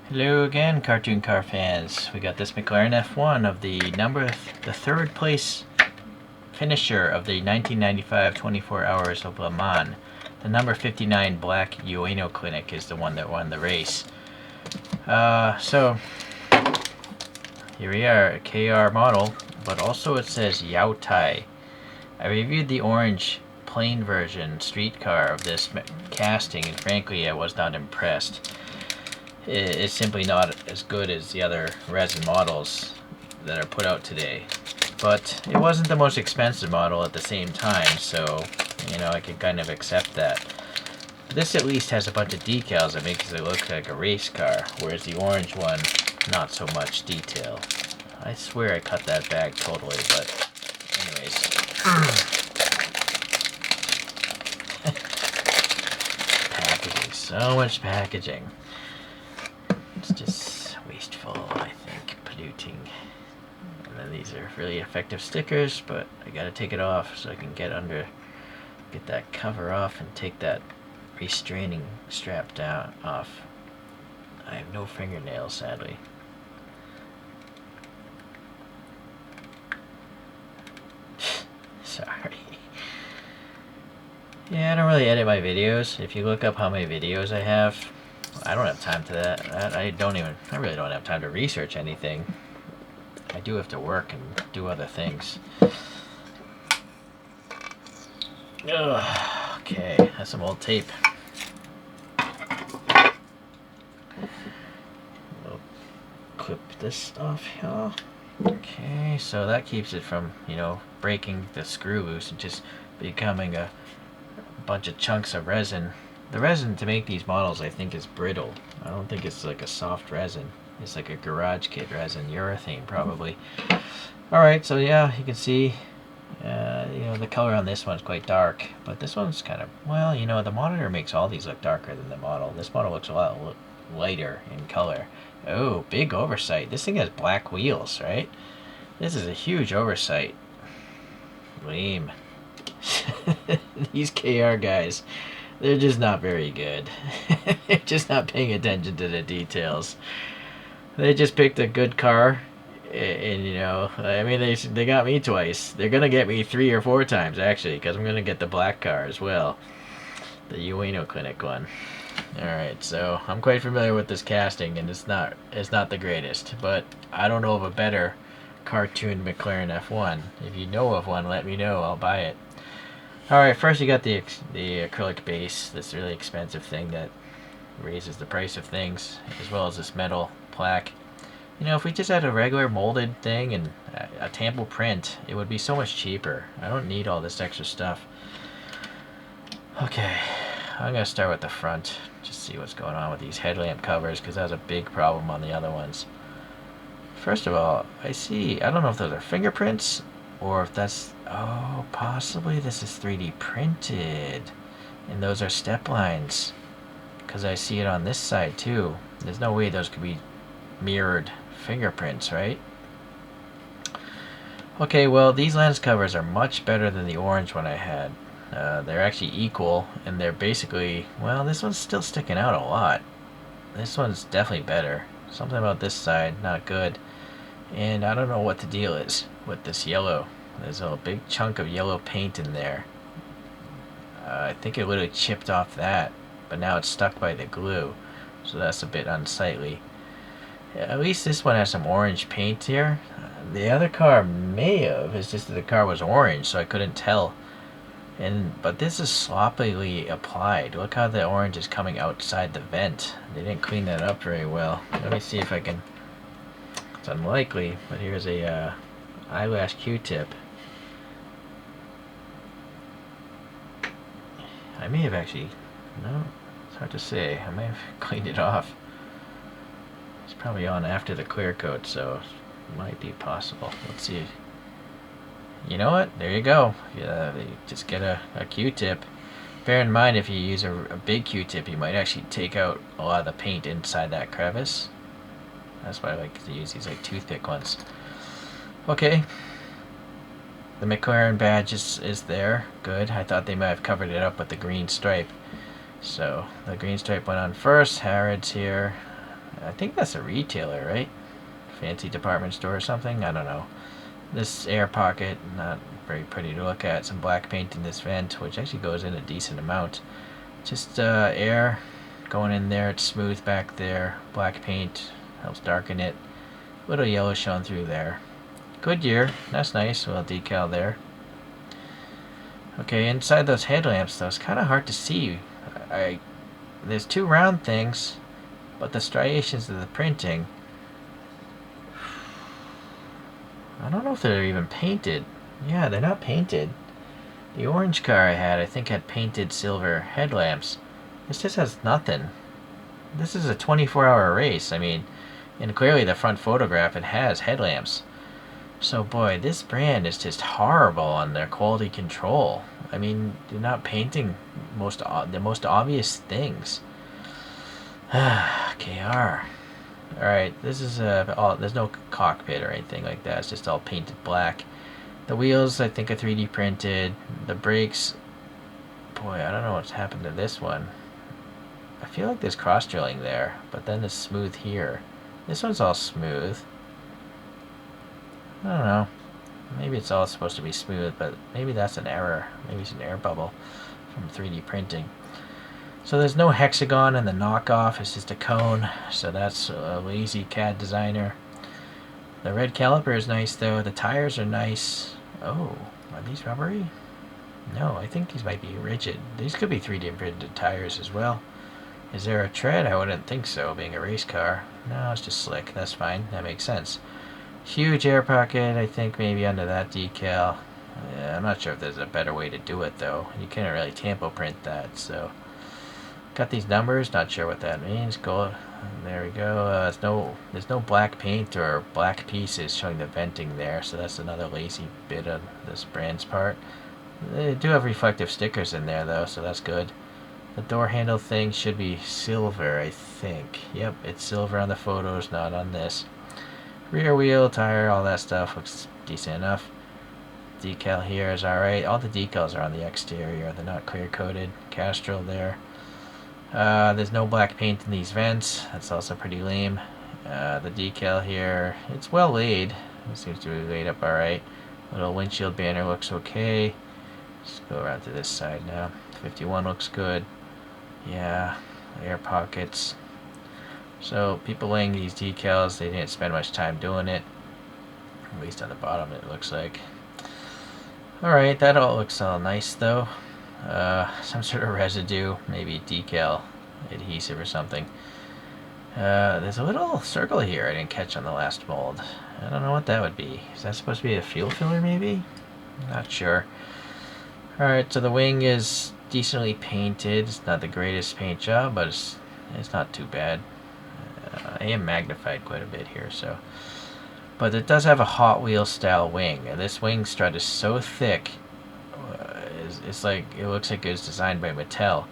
Hello again, cartoon car fans. We got this McLaren F1 of the third place finisher of the 1995 24 Hours of Le Mans. The number 59 black Ueno Clinic is the one that won the race. So here we are, a KR model, but also it says Yao Tai. I reviewed the orange plain version street car of this casting, and frankly I was not impressed. It's simply not as good as the other resin models that are put out today. But it wasn't the most expensive model at the same time, so I can kind of accept that. This at least has a bunch of decals that makes it look like a race car, whereas the orange one, not so much detail. I swear I cut that bag totally, but anyways. Packaging, so much packaging. It's just wasteful, I think, polluting. And then these are really effective stickers, but I gotta take it off so I can get that cover off and take that restraining strap off. I have no fingernails, sadly. Sorry. Yeah, I don't really edit my videos. If you look up how many videos I have, I don't have time to that. I really don't have time to research anything. I do have to work and do other things. Ugh, okay, that's some old tape. We'll clip this off here. Okay, so that keeps it from, breaking the screw loose and just becoming a bunch of chunks of resin. The resin to make these models, I think, is brittle. I don't think it's like a soft resin. It's like a garage kit resin, urethane probably. Alright, so yeah, you can see, the color on this one's quite dark, but this one's kind of, the monitor makes all these look darker than the model. This model looks a lot lighter in color. Oh, big oversight. This thing has black wheels, right? This is a huge oversight. Lame. These KR guys, they're just not very good. They're just not paying attention to the details. They just picked a good car, and they got me twice. They're gonna get me 3 or 4 times actually, because I'm gonna get the black car as well, the Ueno Clinic one. All right, so I'm quite familiar with this casting, and it's not the greatest, but I don't know of a better cartoon McLaren F1. If you know of one, let me know. I'll buy it. Alright, first you got the acrylic base, this really expensive thing that raises the price of things, as well as this metal plaque. If we just had a regular molded thing and a tampo print, it would be so much cheaper. I don't need all this extra stuff. Okay, I'm going to start with the front, just see what's going on with these headlamp covers, because that was a big problem on the other ones. First of all, I don't know if those are fingerprints, or if that's, possibly this is 3D printed, and those are step lines, because I see it on this side too. There's no way those could be mirrored fingerprints, right? Okay, well, these lens covers are much better than the orange one I had. They're actually equal, and they're basically, this one's still sticking out a lot. This one's definitely better. Something about this side, not good. And I don't know what the deal is with this yellow. There's a big chunk of yellow paint in there. I think it literally chipped off that, but now it's stuck by the glue, so that's a bit unsightly. At least this one has some orange paint here. The other car may have, it's just that the car was orange, so I couldn't tell. But this is sloppily applied. Look how the orange is coming outside the vent. They didn't clean that up very well. Let me see if I can. It's unlikely, but here's a eyelash Q-tip. I may have actually, no, it's hard to say. I may have cleaned it off. It's probably on after the clear coat, so it might be possible. Let's see. You know what? There you go. Yeah, you just get a Q-tip. Bear in mind, if you use a big Q-tip, you might actually take out a lot of the paint inside that crevice. That's why I like to use these like toothpick ones. Okay. The McLaren badge is there. Good. I thought they might have covered it up with the green stripe. So the green stripe went on first. Harrods here. I think that's a retailer, right? Fancy department store or something. I don't know. This air pocket, not very pretty to look at. Some black paint in this vent, which actually goes in a decent amount. Just air going in there. It's smooth back there. Black paint helps darken it. Little yellow showing through there. Goodyear, that's nice. Little decal there. Okay, inside those headlamps though, it's kind of hard to see. There's two round things, but the striations of the printing, I don't know if they're even painted. Yeah, they're not painted. The orange car I had, I think, had painted silver headlamps. This just has nothing. This is a 24-hour race. I mean, and clearly the front photograph, it has headlamps. So boy, this brand is just horrible on their quality control. I mean, they're not painting the most obvious things. KR. Alright, this is there's no cockpit or anything like that. It's just all painted black. The wheels, I think, are 3D printed. The brakes, boy, I don't know what's happened to this one. I feel like there's cross drilling there, but then it's smooth here. This one's all smooth. I don't know. Maybe it's all supposed to be smooth, but maybe that's an error. Maybe it's an air bubble from 3D printing. So there's no hexagon in the knockoff. It's just a cone. So that's a lazy CAD designer. The red caliper is nice though. The tires are nice. Oh, are these rubbery? No, I think these might be rigid. These could be 3D printed tires as well. Is there a tread? I wouldn't think so, being a race car. No, it's just slick. That's fine. That makes sense. Huge air pocket, I think, maybe under that decal. Yeah, I'm not sure if there's a better way to do it though. You can't really tampo print that, so. Got these numbers, not sure what that means. Go, there we go. There's no black paint or black pieces showing the venting there, so that's another lazy bit of this brand's part. They do have reflective stickers in there though, so that's good. The door handle thing should be silver, I think. Yep, it's silver on the photos, not on this. Rear wheel, tire, all that stuff looks decent enough. Decal here is alright. All the decals are on the exterior. They're not clear coated. Castrol there. There's no black paint in these vents. That's also pretty lame. The decal here, it's well laid. It seems to be laid up alright. Little windshield banner looks okay. Let's go around to this side now. 51 looks good. Yeah, air pockets. So people laying these decals, they didn't spend much time doing it. At least on the bottom it looks like. Alright, that all looks all nice though. Some sort of residue, maybe decal adhesive or something. There's a little circle here I didn't catch on the last mold. I don't know what that would be. Is that supposed to be a fuel filler maybe? Not sure. Alright, so the wing is decently painted. It's not the greatest paint job, but it's not too bad. I am magnified quite a bit here, so. But it does have a Hot Wheels style wing. And this wing strut is so thick. It's like, it looks like it was designed by Mattel.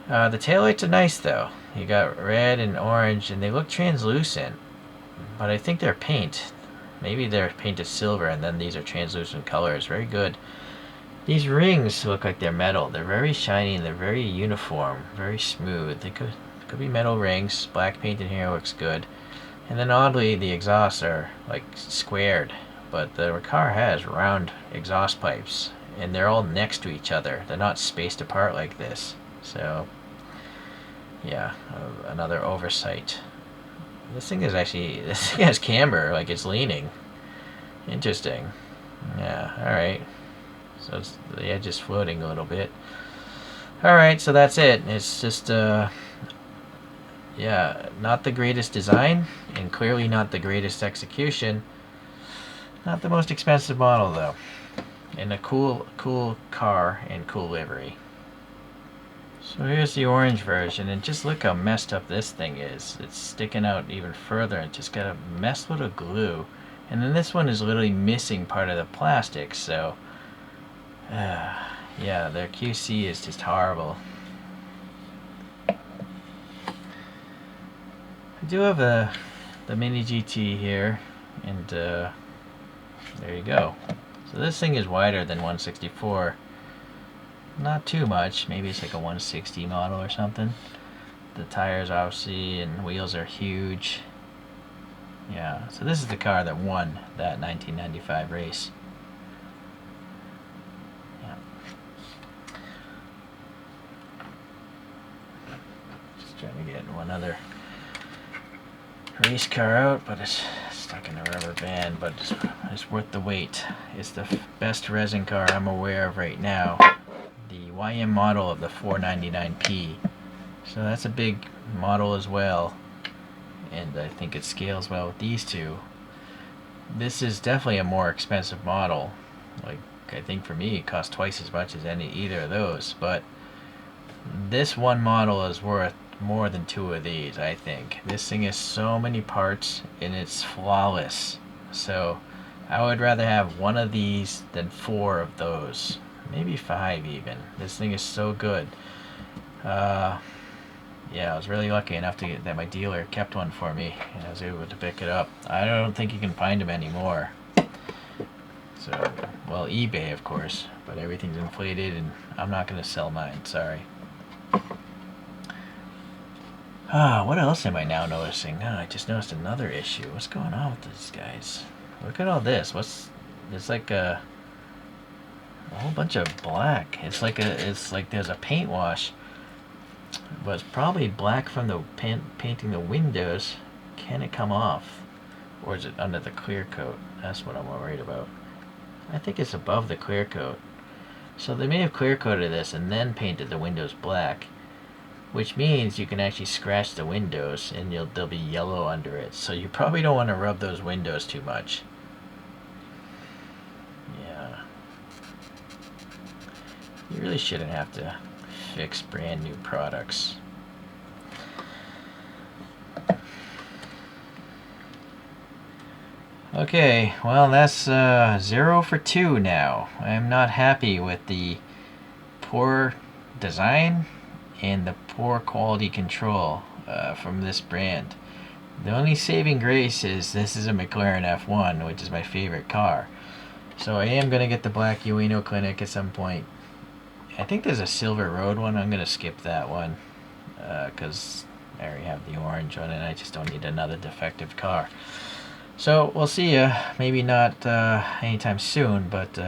The taillights are nice though. You got red and orange, and they look translucent. But I think they're paint. Maybe they're painted silver, and then these are translucent colors. Very good. These rings look like they're metal. They're very shiny and they're very uniform, very smooth. They could be metal rings. Black paint in here looks good. And then oddly, the exhausts are like squared, but the car has round exhaust pipes, and they're all next to each other. They're not spaced apart like this. So, yeah, another oversight. This thing has camber, like it's leaning. Interesting. Yeah, alright. So the edge is floating a little bit. Alright, so that's it. It's just, yeah, not the greatest design, and clearly not the greatest execution. Not the most expensive model, though. And a cool car and cool livery. So here's the orange version, and just look how messed up this thing is. It's sticking out even further and just got a mess load of glue. And then this one is literally missing part of the plastic, so yeah, their QC is just horrible. I do have the Mini GT here, and there you go. So this thing is wider than 164. Not too much, maybe it's like a 160 model or something. The tires obviously and wheels are huge. Yeah, so this is the car that won that 1995 race. Yeah. Just trying to get one other race car out, but it's stuck in a rubber band, but it's worth the wait. It's the best resin car I'm aware of right now. The YM model of the 499P. So that's a big model as well, and I think it scales well with these two. This is definitely a more expensive model. Like, I think for me it costs twice as much as either of those, but this one model is worth more than two of these, I think. This thing has so many parts and it's flawless. So I would rather have one of these than four of those. Maybe five even. This thing is so good. Yeah, I was really lucky enough to get that my dealer kept one for me and I was able to pick it up. I don't think you can find them anymore. So, well, eBay of course, but everything's inflated and I'm not going to sell mine, sorry. What else am I now noticing? I just noticed another issue. What's going on with these guys? Look at all this. It's like a whole bunch of black. It's like there's a paint wash. But it's probably black from the painting the windows. Can it come off? Or is it under the clear coat? That's what I'm worried about. I think it's above the clear coat. So they may have clear coated this and then painted the windows black. Which means you can actually scratch the windows and they'll be yellow under it. So you probably don't want to rub those windows too much. Yeah. You really shouldn't have to fix brand new products. Okay, well that's 0 for 2 now. I'm not happy with the poor design and the poor quality control from this brand. The only saving grace is this is a McLaren F1, which is my favorite car. So I am going to get the black Ueno Clinic at some point. I think there's a Silver Road one. I'm going to skip that one because I already have the orange one and I just don't need another defective car. So we'll see you, maybe not anytime soon, but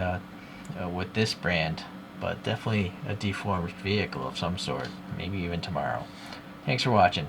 with this brand. But definitely a deformed vehicle of some sort, maybe even tomorrow. Thanks for watching.